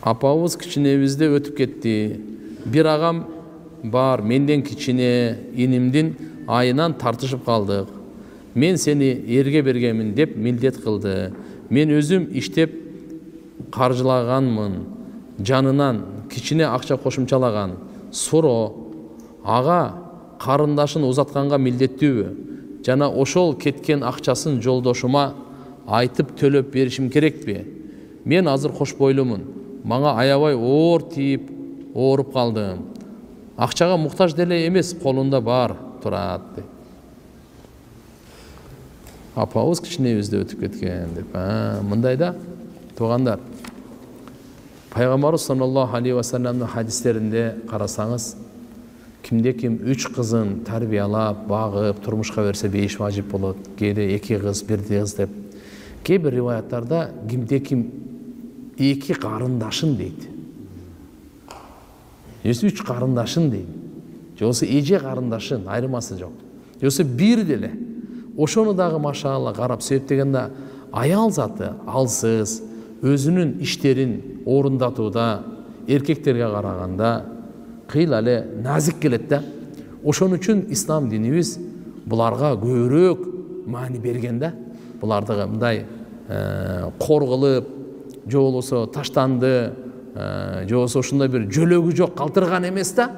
Апабыз кичинебизде өтүп кетти. Бир агам бар, менден кичине, инимдин айынан тартышып калдык. Мен сени эрге бергенмин деп милдет кылды. Мен өзүм иштеп каржылаганмын. Жанынан кичине акча кошумчалаган. Суро ага карындашын узатканга милдеттүүбү? Жана ошол кеткен акчасын жолдошума айтып төлөп беришим керекпи? Мен азыр кош бойлумун. Мага аябай оор тиип, ооруп калдым. Акчага муктаж деле эмес, колунда бар турат. Апабыз кичинебизде өтүп кеткен деп. Мындай да, туугандар. Пайгамбарыбыз саллаллаху алейхи ва салламдын хадистеринде карасаңыз, кимде ким 3 кызын тарбиялап, багып, турмушка берсе 5 важип болот. Кээде 2 кыз, 1 кыз деп. Кээ бир риваяттарда кимде ким 2 карындашын дейт. Жөсү 3 карындашын дейт. Жосу эже карындашын, айырмасы жок. Жосу бир деле. Ошону дагы машаалла карап себептегенде аял заты алсыз, өзүнүн иштерин орундатууда эркектерге караганда кыйла эле назик келет да. Ошон үчүн ислам динибиз буларга көбүрөөк маани берген да. Буларды мындай кор кылып, же болбосо таштанды, же болбосо ушундай бир жөлөгү жок калтырган эмес да.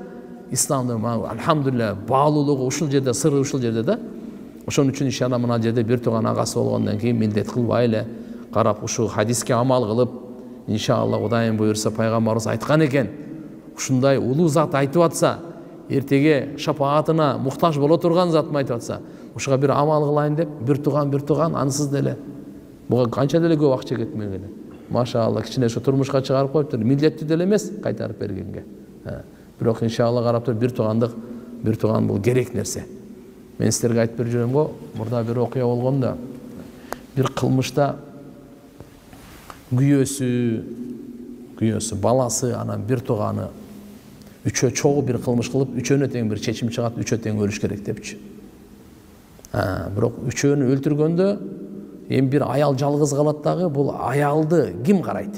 Исламдын алхамдулилля баалуулугу ушул жерде, сыры ушул жерде да. Ошон үчүн ишана мына жерде бир тууган агасы болгондон кийин милдет кылбай эле карап ушул хадиске амал кылып, иншалла Кудайым буйрса пайгамбарыбыз айткан экен. Ушундай улуу зат айтып атса, эртеге шапаатына муктаж боло турган затты айтып атса, ушуга бир амал кылайын деп, бир тууган анысыз деле. Буга канча деле көп акча кетмеген. Машаалла, кичине ушу турмушка чыгарып коюптур. Милдеттүү деле эмес кайтарып бергенге. Бирок иншалла карап туруп бир тууган бул керек нерсе. Мен силерге айтып берип жүрөм го, мурда бир окуя болгондо, бир кылмышта күйөөсү, баласы, анан бир тууганы үчөө чогуу бир кылмыш кылып, үчөөнө тең бир чечим чыгат, үчөө тең өлүш керек депчи. Бирок үчөөнү өлтүргөндө эми бир аял жалгыз калат дагы, бул аялды ким карайт?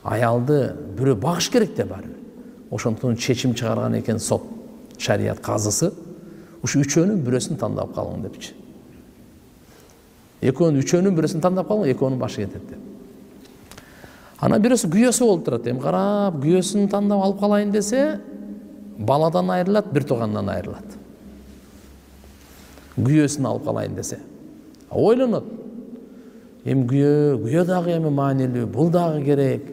Аялды бирөө багыш керек да баары. Ошондон чечим чыгарган экен сот, шарият казысы, ушу үчөөнүн бирөөсүн тандап калгын депчи. Үчөөнүн бирөөсүн тандап калгын, экөөнүн башы кетет деп. Анан бирөөсү күйөөсү болуп турат. Эми карап, күйөөсүн тандап алып калайын десе, баладан айрылат, бир туугандан айрылат. Күйөөсүн алып калайын десе. Ойлонот. Эми күйөө дагы эми маанилүү, бул дагы керек.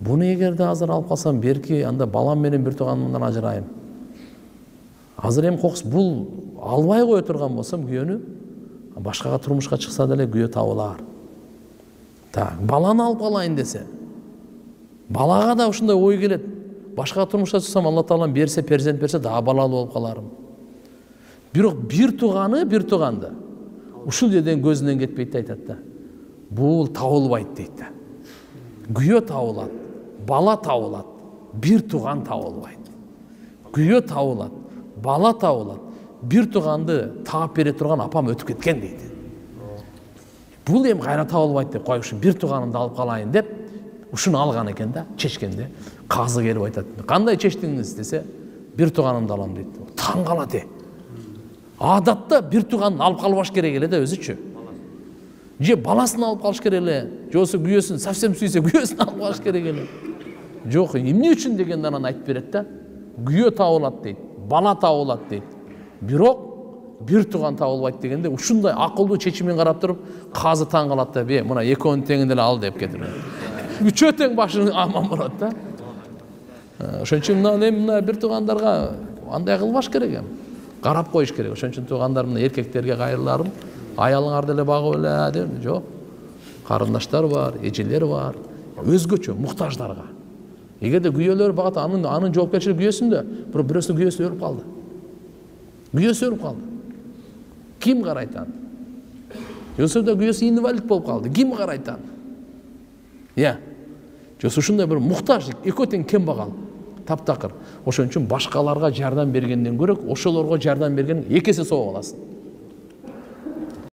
Буну эгерде азыр алып калсам, берки анда балам менен бир тууганымдан ажырайм. Азыр эми кокус бул албай кое турган болсом күйөөнү, башкага турмушка чыкса деле күйөө табылар. Баланы алып калайын десе, балага да ушундай ой келет. Башкага турмушка чыксам, Алла Таалам берсе, перзент берсе, дагы балалуу болуп каларым. Бирок бир тууганды ушул жерден көзүнөн кетпейт да, айтат да. Бул табылбайт дейт да. Күйөө табылат, бала табылат, бир тууган табылбайт. Күйөө табылат, бала табылат, бир тууганды таап бере турган апам өтүп кеткен дейт. Бул эми кайра табылбайт деп, кой ушу бир тууганымды алып калайын деп, ушуну алган экен да, чечкенде. Казы келип айтат. Кандай чечтиңиз десе, бир тууганымды алам дейт. Таң калат. Адатта бир тууганын алып калбаш керек эле да өзүчү. Же баласын алып калыш керек эле, же болбосо күйөөсүн совсем сүйсө күйөөсүн алып калыш керек эле. Жок, эмне үчүн дегенде анан айтып берет да. Күйөө табылат дейт, бала табылат дейт. Бирок бир тууган табылбайт дегенде ушундай акылдуу чечимин карап туруп, казы таң калат да, мына экөөнүн теңин деле ал деп кетип. Үчөө тең башын аман болот да. Ошон үчүн мына бир туугандарга андай кылбаш керек эми. Карап коюш керек. Ошон үчүн туугандар мына эркектерге кайрыларым, аялыңар деле багып эле деп, жок. Карындаштар бар, эжелер бар, өзгөчө муктаждарга. Эгерде күйөөлөр багат, анын жоопкерчилиги күйөөсүндө, бирок бирөөсүнүн күйөөсү өлүп калды. Күйөөсү өлүп калды. Ким карайт аны? Жосо да күйөөсү инвалид болуп калды. Ким карайт аны? Жосо ушундай бир муктаждык, экөө тең кем багал. Таптакыр. Ошон үчүн башкаларга жардам бергенден көрө, ошолорго жардам берген эки эсе соо аласың.